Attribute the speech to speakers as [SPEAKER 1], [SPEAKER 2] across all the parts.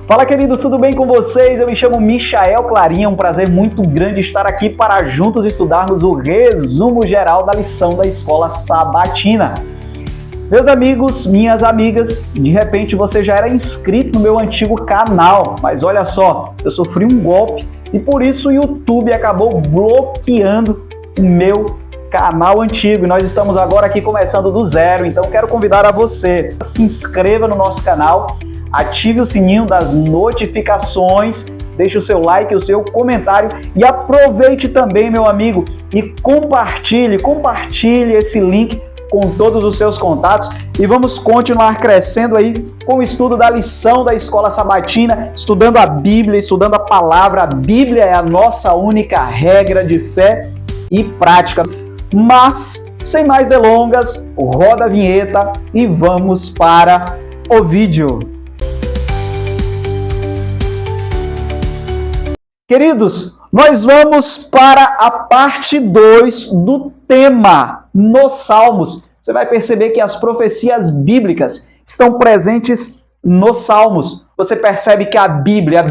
[SPEAKER 1] Fala, queridos, tudo bem com vocês? Eu me chamo Michael Clarinha, é um prazer muito grande estar aqui para juntos estudarmos o resumo geral da lição da Escola Sabatina. Meus amigos, minhas amigas, de repente você já era inscrito no meu antigo canal, mas olha só, eu sofri um golpe e por isso o YouTube acabou bloqueando o meu canal antigo e nós estamos agora aqui começando do zero, então quero convidar a você, se inscreva no nosso canal, ative o sininho das notificações, deixe o seu like, o seu comentário e aproveite também, meu amigo, e compartilhe esse link com todos os seus contatos e vamos continuar crescendo aí com o estudo da lição da Escola Sabatina, estudando a Bíblia, estudando a palavra. A Bíblia é a nossa única regra de fé e prática. Mas, sem mais delongas, roda a vinheta e vamos para o vídeo. Queridos, nós vamos para a parte 2 do tema nos Salmos. Você vai perceber que as profecias bíblicas estão presentes nos Salmos. Você percebe que a Bíblia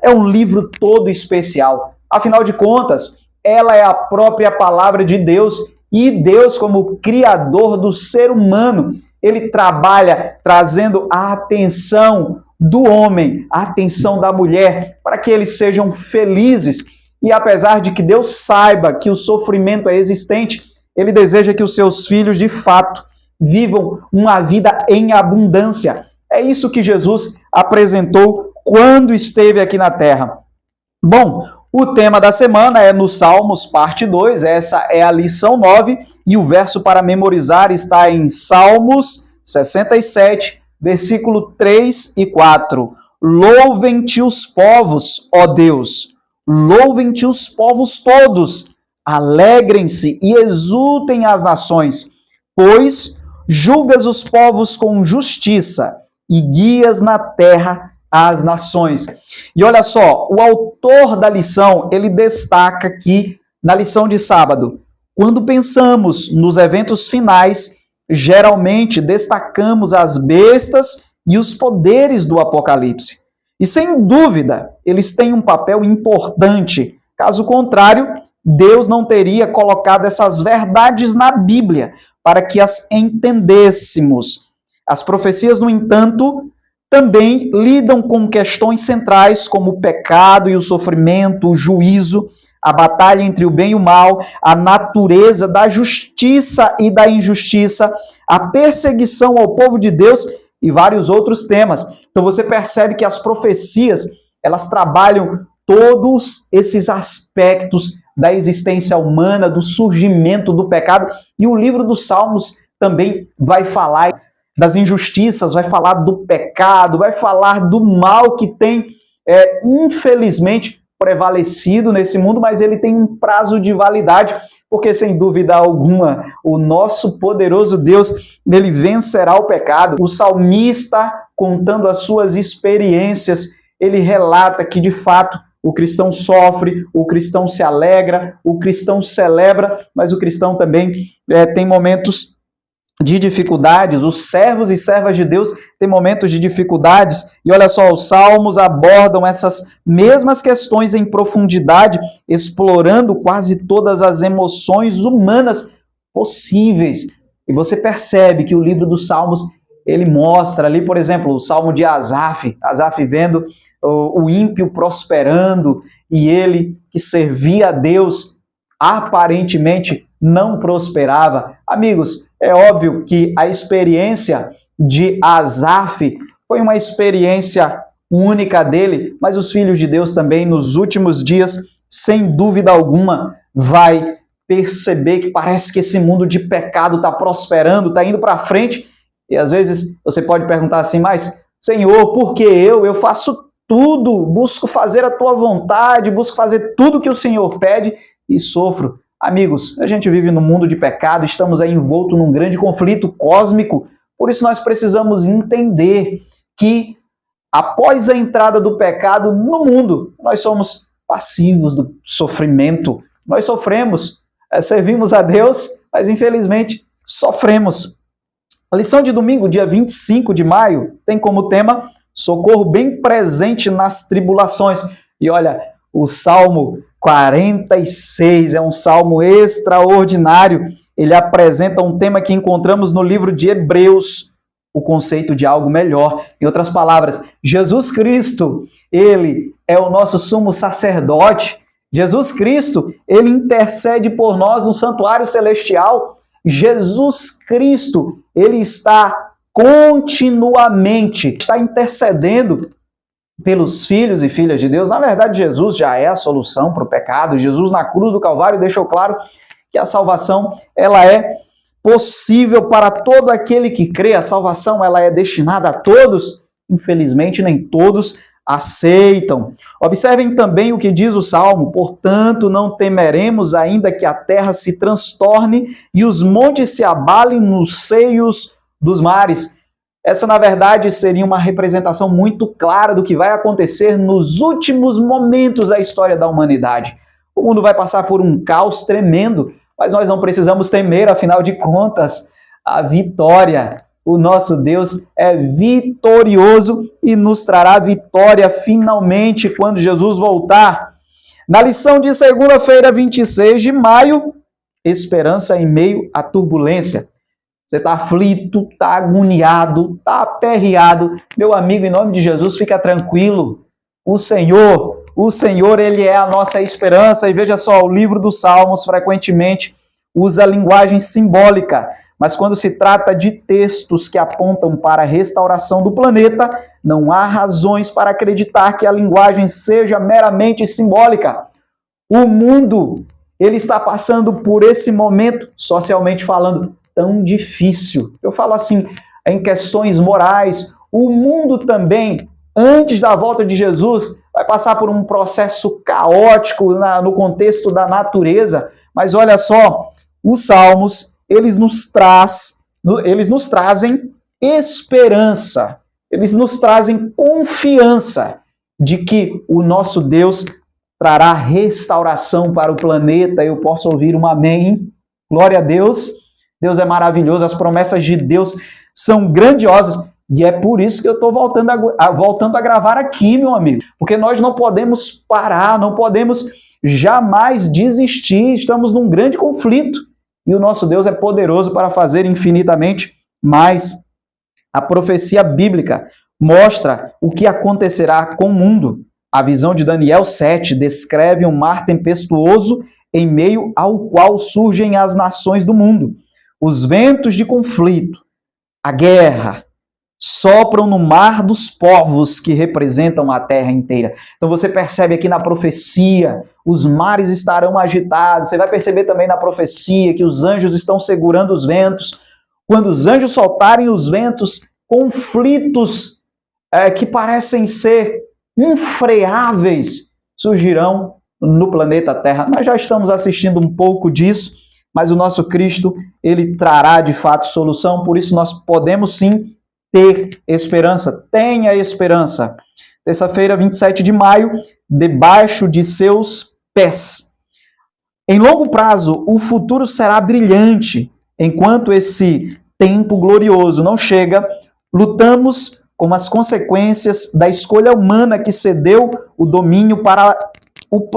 [SPEAKER 1] é um livro todo especial. Afinal de contas, ela é a própria palavra de Deus e Deus, como criador do ser humano, ele trabalha trazendo a atenção do homem, a atenção da mulher, para que eles sejam felizes. E apesar de que Deus saiba que o sofrimento é existente, ele deseja que os seus filhos, de fato, vivam uma vida em abundância. É isso que Jesus apresentou quando esteve aqui na Terra. Bom, o tema da semana é nos Salmos, parte 2, essa é a lição 9, e o verso para memorizar está em Salmos 67, versículo 3 e 4. Louvem-te os povos, ó Deus, louvem-te os povos todos, alegrem-se e exultem as nações, pois julgas os povos com justiça e guias na terra as nações. E olha só, o autor da lição, ele destaca aqui na lição de sábado, quando pensamos nos eventos finais, geralmente destacamos as bestas e os poderes do Apocalipse. E sem dúvida, eles têm um papel importante. Caso contrário, Deus não teria colocado essas verdades na Bíblia para que as entendêssemos. As profecias, no entanto, também lidam com questões centrais como o pecado e o sofrimento, o juízo, a batalha entre o bem e o mal, a natureza da justiça e da injustiça, a perseguição ao povo de Deus e vários outros temas. Então você percebe que as profecias, elas trabalham todos esses aspectos da existência humana, do surgimento do pecado, e o livro dos Salmos também vai falar das injustiças, vai falar do pecado, vai falar do mal que tem, infelizmente, prevalecido nesse mundo, mas ele tem um prazo de validade, porque sem dúvida alguma, o nosso poderoso Deus, ele vencerá o pecado. O salmista, contando as suas experiências, ele relata que de fato o cristão sofre, o cristão se alegra, o cristão celebra, mas o cristão também tem momentos de dificuldades, os servos e servas de Deus têm momentos de dificuldades, e olha só, os salmos abordam essas mesmas questões em profundidade, explorando quase todas as emoções humanas possíveis. E você percebe que o livro dos Salmos, ele mostra ali, por exemplo, o Salmo de Asaf vendo o ímpio prosperando, e ele que servia a Deus, aparentemente não prosperava. Amigos, é óbvio que a experiência de Asaf foi uma experiência única dele, mas os filhos de Deus também, nos últimos dias, sem dúvida alguma, vai perceber que parece que esse mundo de pecado está prosperando, está indo para frente, e às vezes você pode perguntar assim, mas Senhor, por que eu faço tudo, busco fazer a tua vontade, busco fazer tudo que o Senhor pede e sofro. Amigos, a gente vive num mundo de pecado, estamos aí envoltos num grande conflito cósmico, por isso nós precisamos entender que após a entrada do pecado no mundo, nós somos passivos do sofrimento, nós sofremos, servimos a Deus, mas infelizmente sofremos. A lição de domingo, dia 25 de maio, tem como tema socorro bem presente nas tribulações. E olha, o Salmo 46 é um salmo extraordinário. Ele apresenta um tema que encontramos no livro de Hebreus, o conceito de algo melhor. Em outras palavras, Jesus Cristo, ele é o nosso sumo sacerdote. Jesus Cristo, ele intercede por nós no santuário celestial. Jesus Cristo, ele está continuamente intercedendo pelos filhos e filhas de Deus. Na verdade, Jesus já é a solução para o pecado. Jesus na cruz do Calvário deixou claro que a salvação ela é possível para todo aquele que crê. A salvação ela é destinada a todos. Infelizmente, nem todos aceitam. Observem também o que diz o Salmo: portanto, não temeremos, ainda que a terra se transtorne e os montes se abalem nos seios dos mares. Essa, na verdade, seria uma representação muito clara do que vai acontecer nos últimos momentos da história da humanidade. O mundo vai passar por um caos tremendo, mas nós não precisamos temer, afinal de contas, a vitória. O nosso Deus é vitorioso e nos trará vitória finalmente quando Jesus voltar. Na lição de segunda-feira, 26 de maio, esperança em meio à turbulência. Você está aflito, está agoniado, está aperreado. Meu amigo, em nome de Jesus, fica tranquilo. O Senhor, Ele é a nossa esperança. E veja só, o livro dos Salmos frequentemente usa linguagem simbólica. Mas quando se trata de textos que apontam para a restauração do planeta, não há razões para acreditar que a linguagem seja meramente simbólica. O mundo, ele está passando por esse momento, socialmente falando, tão difícil. Eu falo assim, em questões morais, o mundo também, antes da volta de Jesus, vai passar por um processo caótico no contexto da natureza. Mas olha só, os Salmos, eles nos trazem esperança, eles nos trazem confiança de que o nosso Deus trará restauração para o planeta. Eu posso ouvir um amém? Glória a Deus. Deus é maravilhoso, as promessas de Deus são grandiosas. E é por isso que eu estou voltando a gravar aqui, meu amigo. Porque nós não podemos parar, não podemos jamais desistir. Estamos num grande conflito. E o nosso Deus é poderoso para fazer infinitamente mais. A profecia bíblica mostra o que acontecerá com o mundo. A visão de Daniel 7 descreve um mar tempestuoso em meio ao qual surgem as nações do mundo. Os ventos de conflito, a guerra, sopram no mar dos povos que representam a terra inteira. Então você percebe aqui na profecia, os mares estarão agitados. Você vai perceber também na profecia que os anjos estão segurando os ventos. Quando os anjos soltarem os ventos, conflitos que parecem ser infreáveis surgirão no planeta Terra. Nós já estamos assistindo um pouco disso, mas o nosso Cristo, ele trará de fato solução. Por isso nós podemos sim ter esperança. Tenha esperança. Terça-feira, 27 de maio, debaixo de seus pés. Em longo prazo, o futuro será brilhante. Enquanto esse tempo glorioso não chega, lutamos com as consequências da escolha humana que cedeu o domínio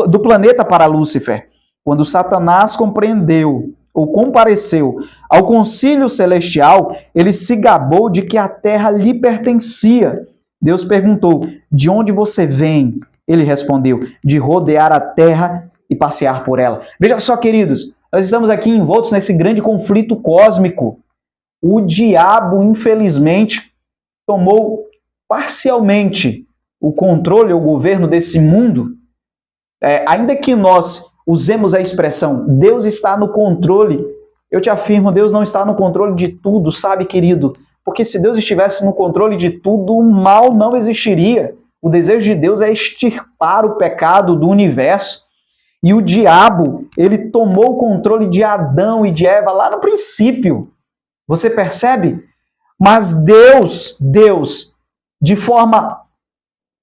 [SPEAKER 1] do planeta para Lúcifer. Quando Satanás compareceu ao concílio celestial, ele se gabou de que a terra lhe pertencia. Deus perguntou: de onde você vem? Ele respondeu: de rodear a terra e passear por ela. Veja só, queridos, nós estamos aqui envoltos nesse grande conflito cósmico. O diabo, infelizmente, tomou parcialmente o controle, o governo desse mundo. Ainda que nós usemos a expressão Deus está no controle, eu te afirmo, Deus não está no controle de tudo, sabe, querido? Porque se Deus estivesse no controle de tudo, o mal não existiria. O desejo de Deus é extirpar o pecado do universo. E o diabo, ele tomou o controle de Adão e de Eva lá no princípio. Você percebe? Mas Deus, de forma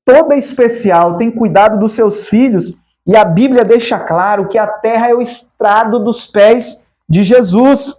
[SPEAKER 1] toda especial, tem cuidado dos seus filhos. E a Bíblia deixa claro que a terra é o estrado dos pés de Jesus.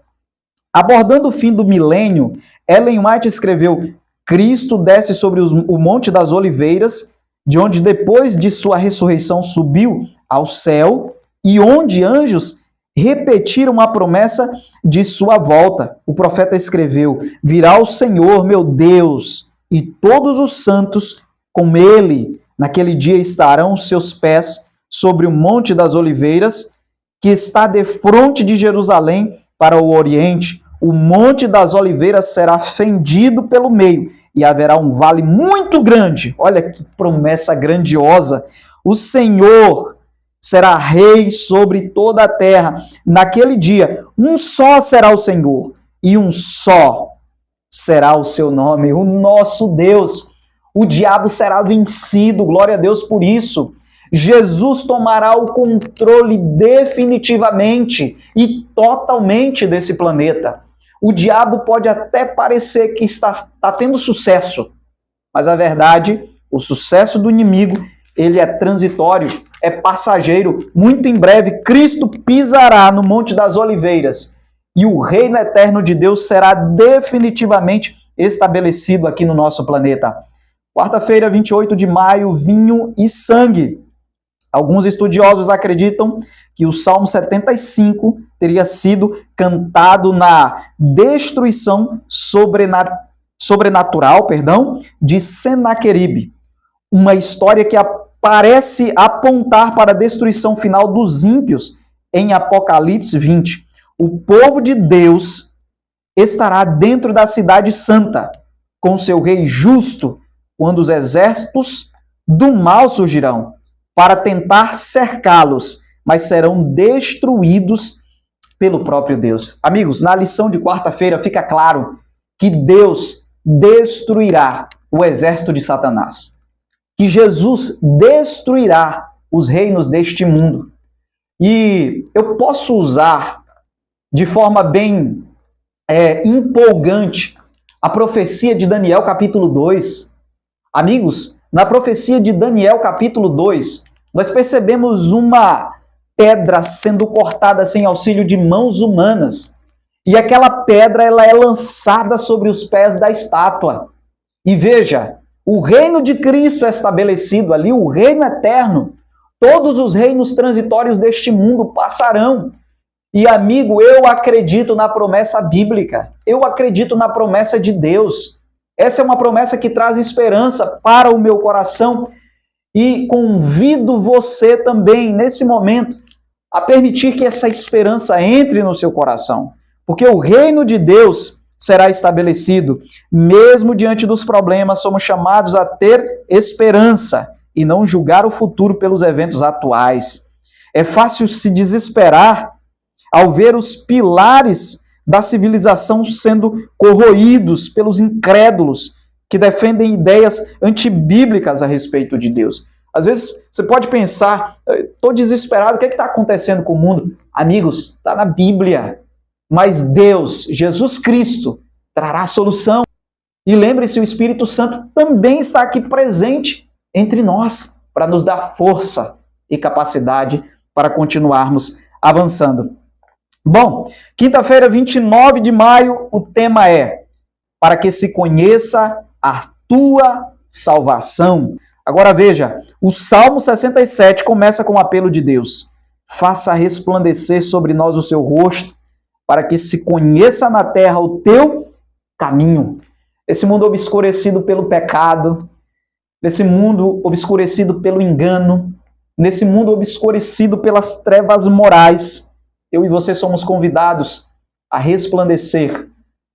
[SPEAKER 1] Abordando o fim do milênio, Ellen White escreveu: Cristo desce sobre o Monte das Oliveiras, de onde depois de sua ressurreição subiu ao céu, e onde anjos repetiram a promessa de sua volta. O profeta escreveu: virá o Senhor, meu Deus, e todos os santos com ele. Naquele dia estarão seus pés sobre o Monte das Oliveiras, que está defronte de Jerusalém para o oriente. O Monte das Oliveiras será fendido pelo meio, e haverá um vale muito grande. Olha que promessa grandiosa. O Senhor será rei sobre toda a terra. Naquele dia, um só será o Senhor, e um só será o seu nome, o nosso Deus. O diabo será vencido, glória a Deus por isso. Jesus tomará o controle definitivamente e totalmente desse planeta. O diabo pode até parecer que está tendo sucesso, mas a verdade, o sucesso do inimigo, ele é transitório, é passageiro. Muito em breve, Cristo pisará no Monte das Oliveiras e o reino eterno de Deus será definitivamente estabelecido aqui no nosso planeta. Quarta-feira, 28 de maio, vinho e sangue. Alguns estudiosos acreditam que o Salmo 75 teria sido cantado na destruição sobrenatural, de Senaqueribe. Uma história que parece apontar para a destruição final dos ímpios em Apocalipse 20. O povo de Deus estará dentro da cidade santa, com seu rei justo, quando os exércitos do mal surgirão para tentar cercá-los, mas serão destruídos pelo próprio Deus. Amigos, na lição de quarta-feira fica claro que Deus destruirá o exército de Satanás, que Jesus destruirá os reinos deste mundo. E eu posso usar de forma bem empolgante a profecia de Daniel capítulo 2. Amigos, na profecia de Daniel capítulo 2, nós percebemos uma pedra sendo cortada sem auxílio de mãos humanas. E aquela pedra ela é lançada sobre os pés da estátua. E veja, o reino de Cristo é estabelecido ali, o reino eterno. Todos os reinos transitórios deste mundo passarão. E amigo, eu acredito na promessa bíblica. Eu acredito na promessa de Deus. Essa é uma promessa que traz esperança para o meu coração e convido você também, nesse momento, a permitir que essa esperança entre no seu coração, porque o reino de Deus será estabelecido. Mesmo diante dos problemas, somos chamados a ter esperança e não julgar o futuro pelos eventos atuais. É fácil se desesperar ao ver os pilares da civilização sendo corroídos pelos incrédulos que defendem ideias antibíblicas a respeito de Deus. Às vezes você pode pensar, estou desesperado, o que está acontecendo com o mundo? Amigos, está na Bíblia. Mas Deus, Jesus Cristo, trará a solução. E lembre-se, o Espírito Santo também está aqui presente entre nós para nos dar força e capacidade para continuarmos avançando. Bom, quinta-feira, 29 de maio, o tema é para que se conheça a tua salvação. Agora veja, o Salmo 67 começa com o apelo de Deus. Faça resplandecer sobre nós o seu rosto, para que se conheça na terra o teu caminho. Esse mundo obscurecido pelo pecado, nesse mundo obscurecido pelo engano, nesse mundo obscurecido pelas trevas morais, eu e você somos convidados a resplandecer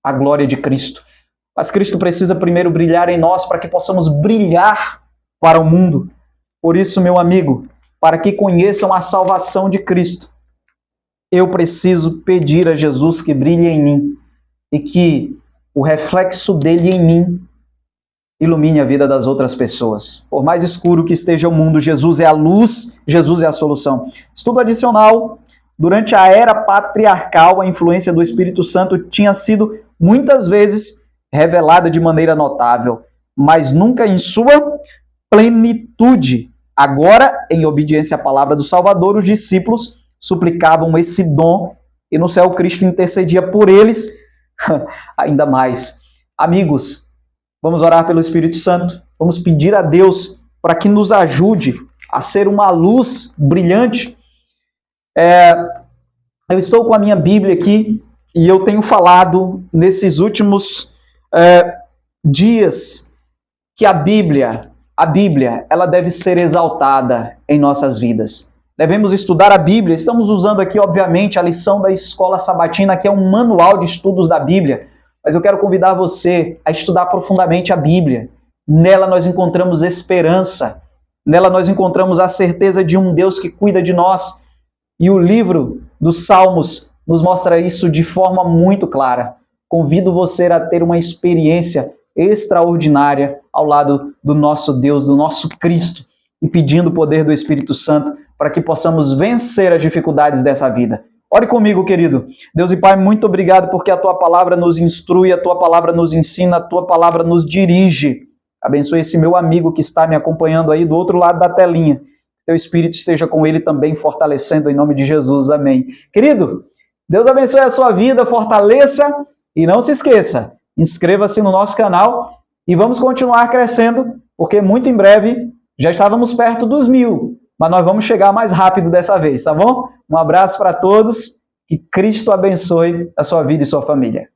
[SPEAKER 1] a glória de Cristo. Mas Cristo precisa primeiro brilhar em nós para que possamos brilhar para o mundo. Por isso, meu amigo, para que conheçam a salvação de Cristo, eu preciso pedir a Jesus que brilhe em mim e que o reflexo dele em mim ilumine a vida das outras pessoas. Por mais escuro que esteja o mundo, Jesus é a luz, Jesus é a solução. Estudo adicional. Durante a era patriarcal, a influência do Espírito Santo tinha sido muitas vezes revelada de maneira notável, mas nunca em sua plenitude. Agora, em obediência à palavra do Salvador, os discípulos suplicavam esse dom e no céu Cristo intercedia por eles ainda mais. Amigos, Vamos orar pelo Espírito Santo. Vamos pedir a Deus para que nos ajude a ser uma luz brilhante. Eu estou com a minha Bíblia aqui e eu tenho falado nesses últimos dias que a Bíblia, ela deve ser exaltada em nossas vidas. Devemos estudar a Bíblia. Estamos usando aqui, obviamente, a lição da Escola Sabatina, que é um manual de estudos da Bíblia. Mas eu quero convidar você a estudar profundamente a Bíblia. Nela nós encontramos esperança. Nela nós encontramos a certeza de um Deus que cuida de nós. E o livro dos Salmos nos mostra isso de forma muito clara. Convido você a ter uma experiência extraordinária ao lado do nosso Deus, do nosso Cristo, e pedindo o poder do Espírito Santo para que possamos vencer as dificuldades dessa vida. Ore comigo, querido. Deus e Pai, muito obrigado porque a Tua Palavra nos instrui, a Tua Palavra nos ensina, a Tua Palavra nos dirige. Abençoe esse meu amigo que está me acompanhando aí do outro lado da telinha. Teu Espírito esteja com ele também, fortalecendo em nome de Jesus. Amém. Querido, Deus abençoe a sua vida, fortaleça e não se esqueça, inscreva-se no nosso canal e vamos continuar crescendo, porque muito em breve já estávamos perto dos 1000, mas nós vamos chegar mais rápido dessa vez, tá bom? Um abraço para todos, que Cristo abençoe a sua vida e sua família.